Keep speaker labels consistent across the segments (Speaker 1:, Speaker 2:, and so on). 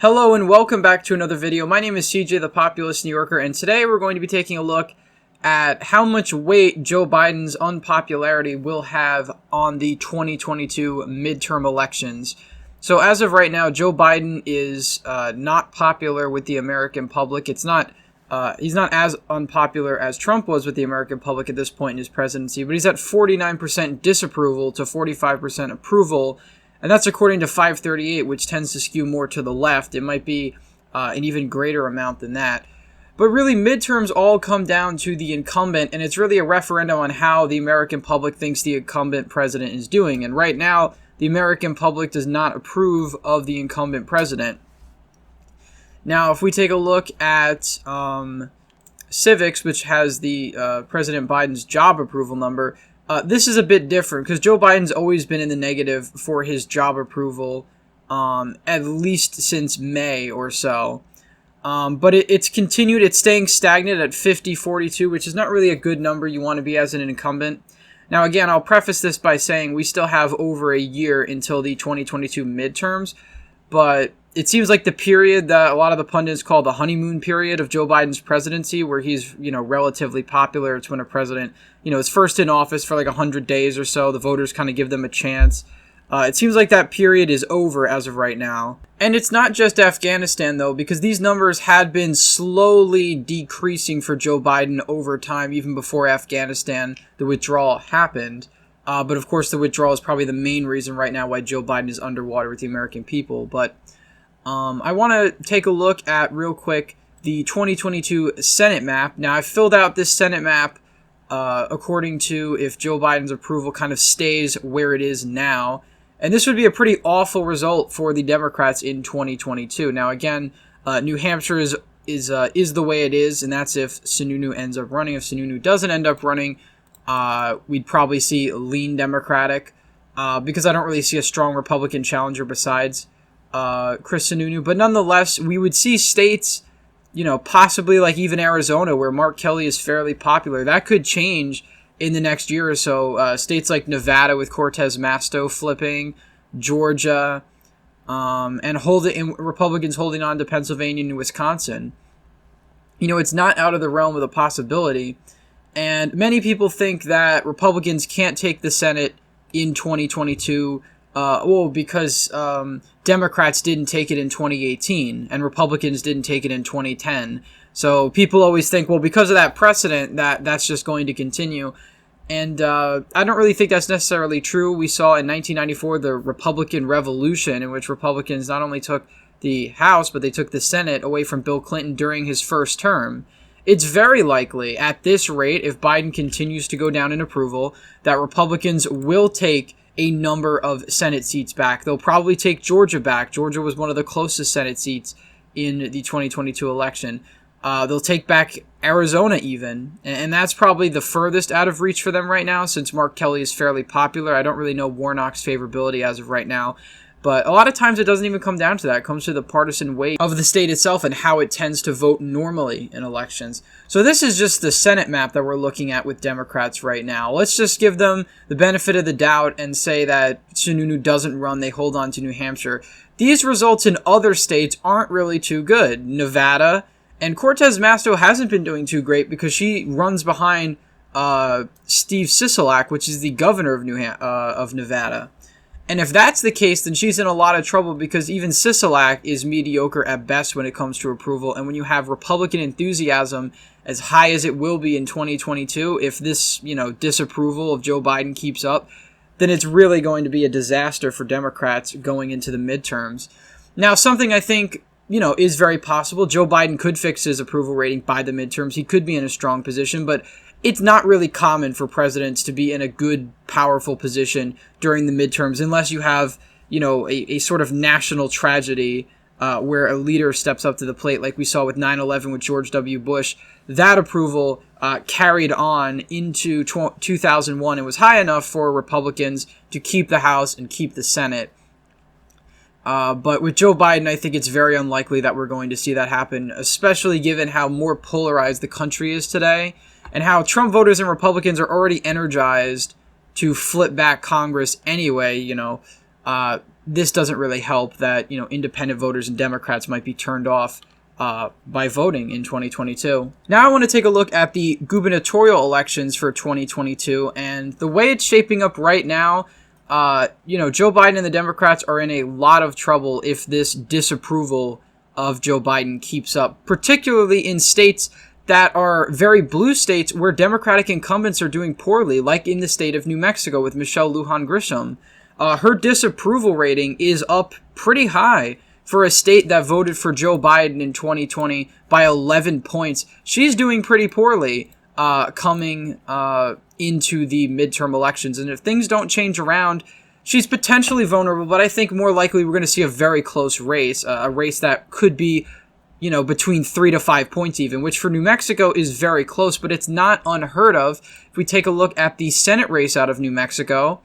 Speaker 1: Hello and welcome back to another video. My name is CJ, the Populist New Yorker, and today we're going to be taking a look at how much weight Joe Biden's unpopularity will have on the 2022 midterm elections. So as of right now, Joe Biden is not popular with the American public. He's not as unpopular as Trump was with the American public at this point in his presidency, but he's at 49% disapproval to 45% approval. And that's according to FiveThirtyEight, which tends to skew more to the left. It might be an even greater amount than that. But really, midterms all come down to the incumbent, and it's really a referendum on how the American public thinks the incumbent president is doing. And right now, the American public does not approve of the incumbent president. Now, if we take a look at Civics, which has the President Biden's job approval number, this is a bit different because Joe Biden's always been in the negative for his job approval, at least since May or so. But it's continued. It's staying stagnant at 50-42, which is not really a good number you want to be as an incumbent. Now, again, I'll preface this by saying we still have over a year until the 2022 midterms, but it seems like the period that a lot of the pundits call the honeymoon period of Joe Biden's presidency, where he's, relatively popular. It's when a president, is first in office for like 100 days or so. The voters kind of give them a chance. It seems like that period is over as of right now. And it's not just Afghanistan, though, because these numbers had been slowly decreasing for Joe Biden over time, even before Afghanistan, the withdrawal happened. But of course, the withdrawal is probably the main reason right now why Joe Biden is underwater with the American people. But I want to take a look at, real quick, the 2022 Senate map. Now, I filled out this Senate map according to if Joe Biden's approval kind of stays where it is now. And this would be a pretty awful result for the Democrats in 2022. Now, again, New Hampshire is the way it is, and that's if Sununu ends up running. If Sununu doesn't end up running, we'd probably see lean Democratic, because I don't really see a strong Republican challenger besides Chris Sununu. But nonetheless, we would see states, possibly like even Arizona, where Mark Kelly is fairly popular. That could change in the next year or so. States like Nevada with Cortez Masto flipping, Georgia, and Republicans holding on to Pennsylvania and Wisconsin. It's not out of the realm of the possibility. And many people think that Republicans can't take the Senate in 2022, because Democrats didn't take it in 2018 and Republicans didn't take it in 2010. So people always think, well, because of that precedent, that's just going to continue. And I don't really think that's necessarily true. We saw in 1994 the Republican Revolution, in which Republicans not only took the House, but they took the Senate away from Bill Clinton during his first term. It's very likely, at this rate, if Biden continues to go down in approval, that Republicans will take a number of Senate seats back. They'll probably take Georgia back. Georgia was one of the closest Senate seats in the 2022 election. They'll take back Arizona even, and that's probably the furthest out of reach for them right now, since Mark Kelly is fairly popular. I don't really know Warnock's favorability as of right now, but a lot of times it doesn't even come down to that. It comes to the partisan weight of the state itself and how it tends to vote normally in elections. So this is just the Senate map that we're looking at with Democrats right now. Let's just give them the benefit of the doubt and say that Sununu doesn't run, they hold on to New Hampshire. These results in other states aren't really too good. Nevada, and Cortez Masto hasn't been doing too great because she runs behind Steve Sisolak, which is the governor of Nevada. And if that's the case, then she's in a lot of trouble because even Sisolak is mediocre at best when it comes to approval. And when you have Republican enthusiasm as high as it will be in 2022, if this, disapproval of Joe Biden keeps up, then it's really going to be a disaster for Democrats going into the midterms. Now, something I think, is very possible. Joe Biden could fix his approval rating by the midterms. He could be in a strong position, but it's not really common for presidents to be in a good, powerful position during the midterms unless you have, a sort of national tragedy where a leader steps up to the plate like we saw with 9/11 with George W. Bush. That approval carried on into 2001 and was high enough for Republicans to keep the House and keep the Senate. But with Joe Biden, I think it's very unlikely that we're going to see that happen, especially given how more polarized the country is today and how Trump voters and Republicans are already energized to flip back Congress anyway. this doesn't really help that, independent voters and Democrats might be turned off by voting in 2022. Now I want to take a look at the gubernatorial elections for 2022, and the way it's shaping up right now, Joe Biden and the Democrats are in a lot of trouble if this disapproval of Joe Biden keeps up, particularly in states that are very blue states where Democratic incumbents are doing poorly, like in the state of New Mexico with Michelle Lujan Grisham. Her disapproval rating is up pretty high for a state that voted for Joe Biden in 2020 by 11 points. She's doing pretty poorly coming into the midterm elections. And if things don't change around, she's potentially vulnerable, but I think more likely we're going to see a very close race, a race that could be, between 3 to 5 points even, which for New Mexico is very close, but it's not unheard of. If we take a look at the Senate race out of New Mexico,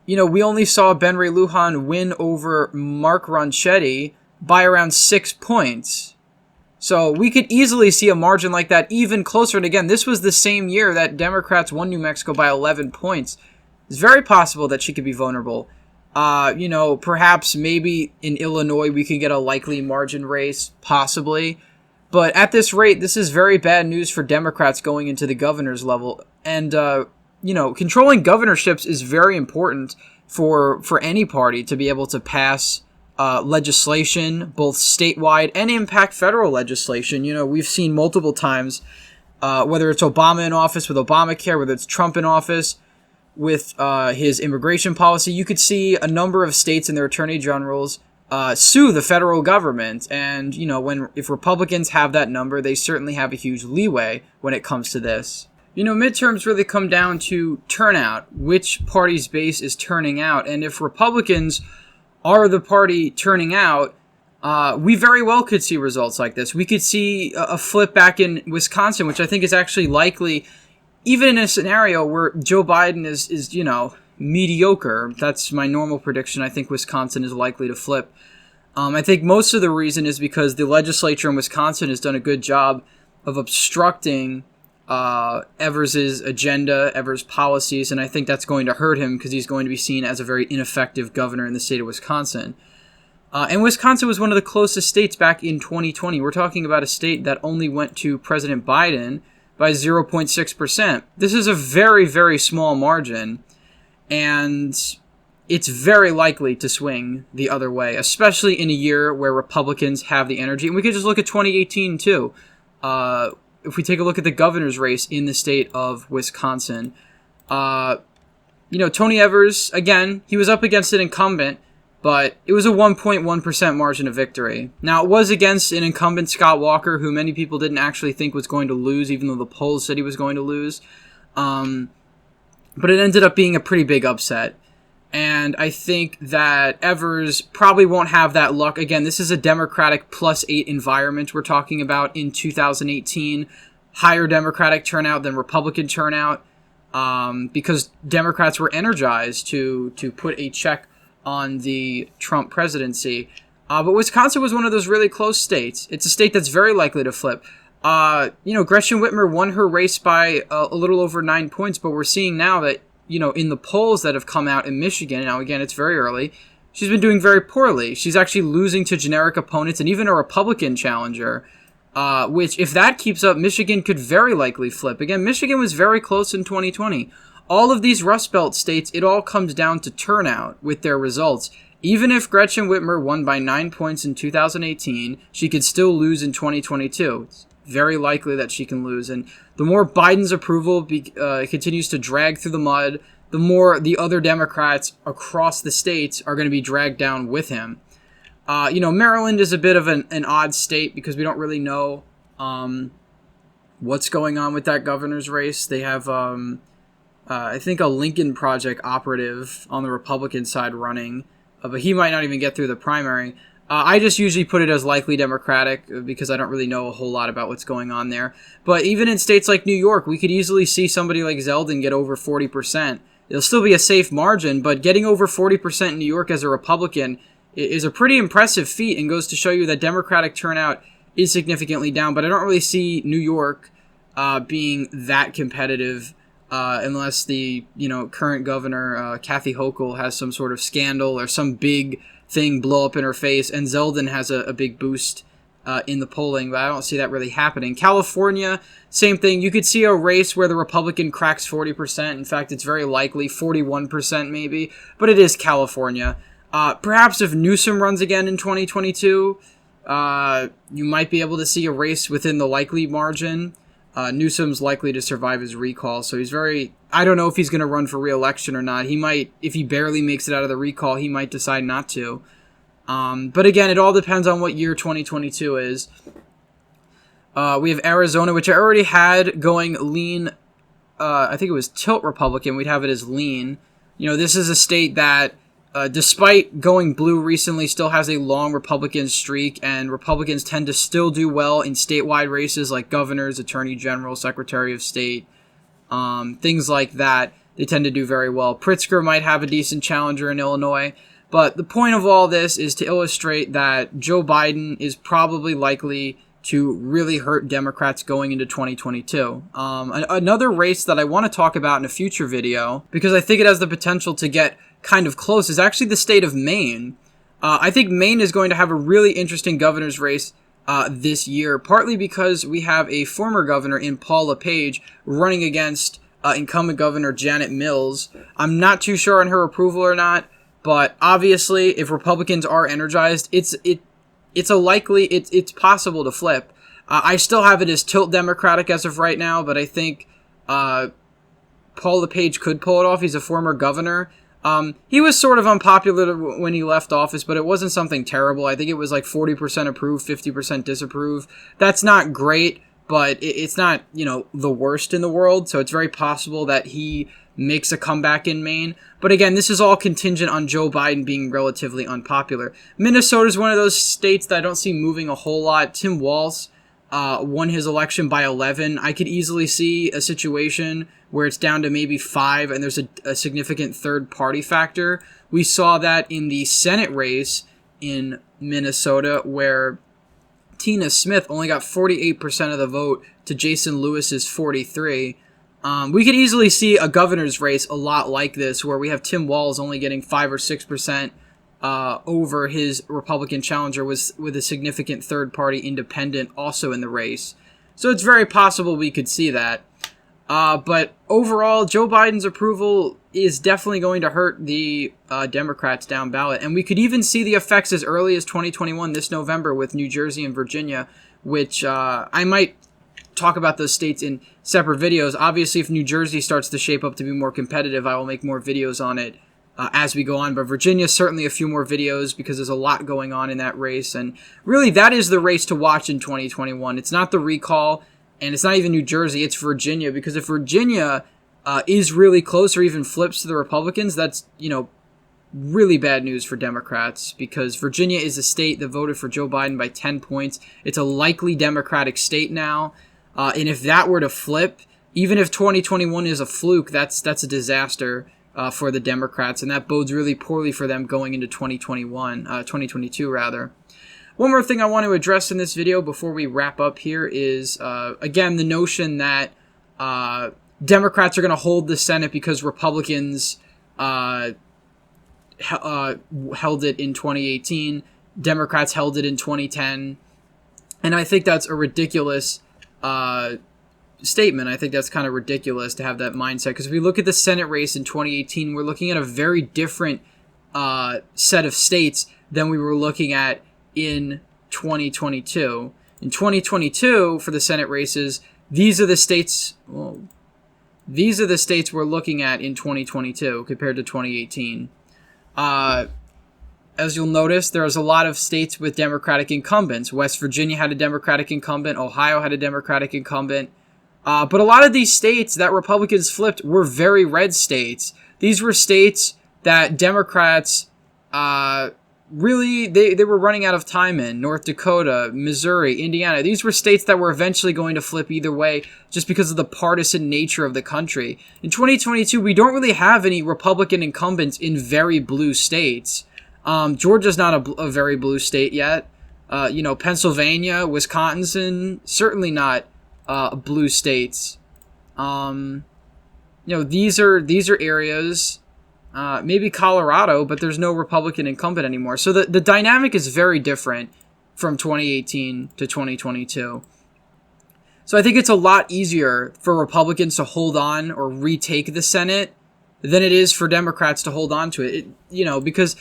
Speaker 1: we only saw Ben Ray Lujan win over Mark Ronchetti by around 6 points. So we could easily see a margin like that even closer. And again, this was the same year that Democrats won New Mexico by 11 points. It's very possible that she could be vulnerable. Perhaps maybe in Illinois we could get a likely margin race, possibly. But at this rate, this is very bad news for Democrats going into the governor's level. And, controlling governorships is very important for any party to be able to pass legislation, both statewide and impact federal legislation. We've seen multiple times, whether it's Obama in office with Obamacare, whether it's Trump in office with his immigration policy, you could see a number of states and their attorney generals sue the federal government. And, if Republicans have that number, they certainly have a huge leeway when it comes to this. Midterms really come down to turnout, which party's base is turning out. And if Republicans are the party turning out, we very well could see results like this. We could see a flip back in Wisconsin, which I think is actually likely, even in a scenario where Joe Biden is mediocre. That's my normal prediction. I think Wisconsin is likely to flip. I think most of the reason is because the legislature in Wisconsin has done a good job of obstructing Evers's agenda, Evers' policies, and I think that's going to hurt him because he's going to be seen as a very ineffective governor in the state of Wisconsin. And Wisconsin was one of the closest states back in 2020. We're talking about a state that only went to President Biden by 0.6%. This is a very, very small margin, and it's very likely to swing the other way, especially in a year where Republicans have the energy. And we could just look at 2018 too. If we take a look at the governor's race in the state of Wisconsin, Tony Evers, again, he was up against an incumbent, but it was a 1.1% margin of victory. Now, it was against an incumbent, Scott Walker, who many people didn't actually think was going to lose, even though the polls said he was going to lose. But it ended up being a pretty big upset. And I think that Evers probably won't have that luck. Again, this is a Democratic +8 environment we're talking about in 2018. Higher Democratic turnout than Republican turnout because Democrats were energized to put a check on the Trump presidency. But Wisconsin was one of those really close states. It's a state that's very likely to flip. Gretchen Whitmer won her race by a little over 9 points, but we're seeing now that in the polls that have come out in Michigan, now again, it's very early, she's been doing very poorly. She's actually losing to generic opponents and even a Republican challenger, which if that keeps up, Michigan could very likely flip. Again, Michigan was very close in 2020. All of these Rust Belt states, it all comes down to turnout with their results. Even if Gretchen Whitmer won by 9 points in 2018, she could still lose in 2022. It's very likely that she can lose. And the more Biden's approval continues to drag through the mud, the more the other Democrats across the states are going to be dragged down with him. Maryland is a bit of an odd state because we don't really know what's going on with that governor's race. They have, I think, a Lincoln Project operative on the Republican side running, but he might not even get through the primary. I just usually put it as likely Democratic because I don't really know a whole lot about what's going on there. But even in states like New York, we could easily see somebody like Zeldin get over 40%. It'll still be a safe margin, but getting over 40% in New York as a Republican is a pretty impressive feat and goes to show you that Democratic turnout is significantly down. But I don't really see New York being that competitive unless the current governor Kathy Hochul has some sort of scandal or some big thing blow up in her face, and Zeldin has a big boost in the polling, but I don't see that really happening. California, same thing. You could see a race where the Republican cracks 40%. In fact, it's very likely 41% maybe, but it is California. Perhaps if Newsom runs again in 2022, you might be able to see a race within the likely margin. Newsom's likely to survive his recall, so he's I don't know if he's going to run for re-election or not. He might, if he barely makes it out of the recall, he might decide not to. But again, it all depends on what year 2022 is. We have Arizona, which I already had going lean. I think it was tilt Republican. We'd have it as lean. This is a state that, despite going blue recently, still has a long Republican streak, and Republicans tend to still do well in statewide races like governors, attorney general, secretary of state, things like that. They tend to do very well. Pritzker might have a decent challenger in Illinois. But the point of all this is to illustrate that Joe Biden is probably likely to really hurt Democrats going into 2022. Another race that I want to talk about in a future video, because I think it has the potential to get kind of close, is actually the state of Maine. I think Maine is going to have a really interesting governor's race this year, partly because we have a former governor in Paul LePage running against incumbent governor Janet Mills. I'm not too sure on her approval or not. But obviously, if Republicans are energized, it's possible to flip. I still have it as tilt Democratic as of right now, but I think Paul LePage could pull it off. He's a former governor. He was sort of unpopular when he left office, but it wasn't something terrible. I think it was like 40% approve, 50% disapprove. That's not great, but it's not, the worst in the world. So it's very possible that he makes a comeback in Maine. But again, this is all contingent on Joe Biden being relatively unpopular. Minnesota is one of those states that I don't see moving a whole lot. Tim Walz won his election by 11. I could easily see a situation where it's down to maybe 5 and there's a significant third party factor. We saw that in the Senate race in Minnesota where Tina Smith only got 48% of the vote to Jason Lewis's 43%. We could easily see a governor's race a lot like this, where we have Tim Walz only getting 5 or 6% over his Republican challenger with a significant third-party independent also in the race. So it's very possible we could see that. But overall, Joe Biden's approval is definitely going to hurt the Democrats down ballot. And we could even see the effects as early as 2021, this November, with New Jersey and Virginia, which I might talk about those states in separate videos. Obviously, if New Jersey starts to shape up to be more competitive, I will make more videos on it as we go on. But Virginia, certainly a few more videos because there's a lot going on in that race. And really, that is the race to watch in 2021. It's not the recall, and it's not even New Jersey. It's Virginia, because if Virginia is really close or even flips to the Republicans, that's, really bad news for Democrats, because Virginia is a state that voted for Joe Biden by 10 points. It's a likely Democratic state now. And if that were to flip, even if 2021 is a fluke, that's a disaster for the Democrats, and that bodes really poorly for them going into 2022 rather. One more thing I want to address in this video before we wrap up here is, again, the notion that Democrats are going to hold the Senate because Republicans held it in 2018, Democrats held it in 2010, and I think that's a ridiculous statement. I think that's kind of ridiculous to have that mindset, because if we look at the Senate race in 2018, we're looking at a very different set of states than we were looking at in 2022. In 2022, for the Senate races, these are the states we're looking at in 2022 compared to 2018. As you'll notice, there's a lot of states with Democratic incumbents. West Virginia had a Democratic incumbent. Ohio had a Democratic incumbent. But a lot of these states that Republicans flipped were very red states. These were states that Democrats really, they were running out of time in. North Dakota, Missouri, Indiana. These were states that were eventually going to flip either way just because of the partisan nature of the country. In 2022, we don't really have any Republican incumbents in very blue states. Georgia's not a very blue state yet. Pennsylvania, Wisconsin, certainly not blue states. these are areas, maybe Colorado, but there's no Republican incumbent anymore. So the dynamic is very different from 2018 to 2022. So I think it's a lot easier for Republicans to hold on or retake the Senate than it is for Democrats to hold on to it. Because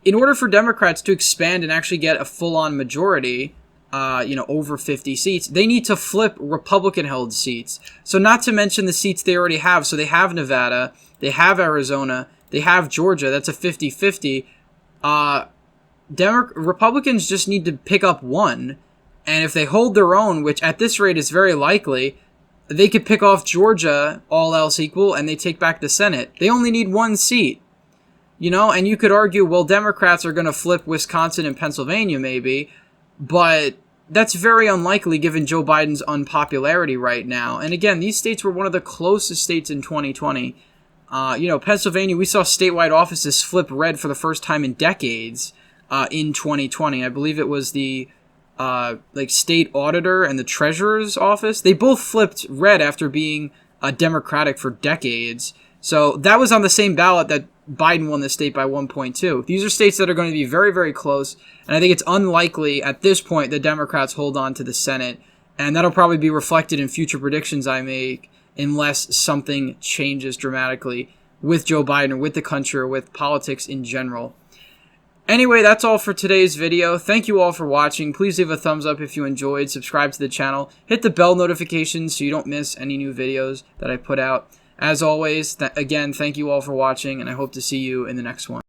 Speaker 1: in order for Democrats to expand and actually get a full-on majority, over 50 seats, they need to flip Republican-held seats. So not to mention the seats they already have. So they have Nevada, they have Arizona, they have Georgia. That's a 50-50. Republicans just need to pick up one. And if they hold their own, which at this rate is very likely, they could pick off Georgia, all else equal, and they take back the Senate. They only need one seat. And you could argue, well, Democrats are going to flip Wisconsin and Pennsylvania maybe, but that's very unlikely given Joe Biden's unpopularity right now. And again, these states were one of the closest states in 2020. Pennsylvania, we saw statewide offices flip red for the first time in decades in 2020. I believe it was the state auditor and the treasurer's office. They both flipped red after being Democratic for decades. So that was on the same ballot that Biden won the state by 1.2. These are states that are going to be very, very close. And I think it's unlikely at this point that Democrats hold on to the Senate. And that'll probably be reflected in future predictions I make unless something changes dramatically with Joe Biden or with the country or with politics in general. Anyway, that's all for today's video. Thank you all for watching. Please leave a thumbs up if you enjoyed. Subscribe to the channel. Hit the bell notifications so you don't miss any new videos that I put out. As always, again, thank you all for watching, and I hope to see you in the next one.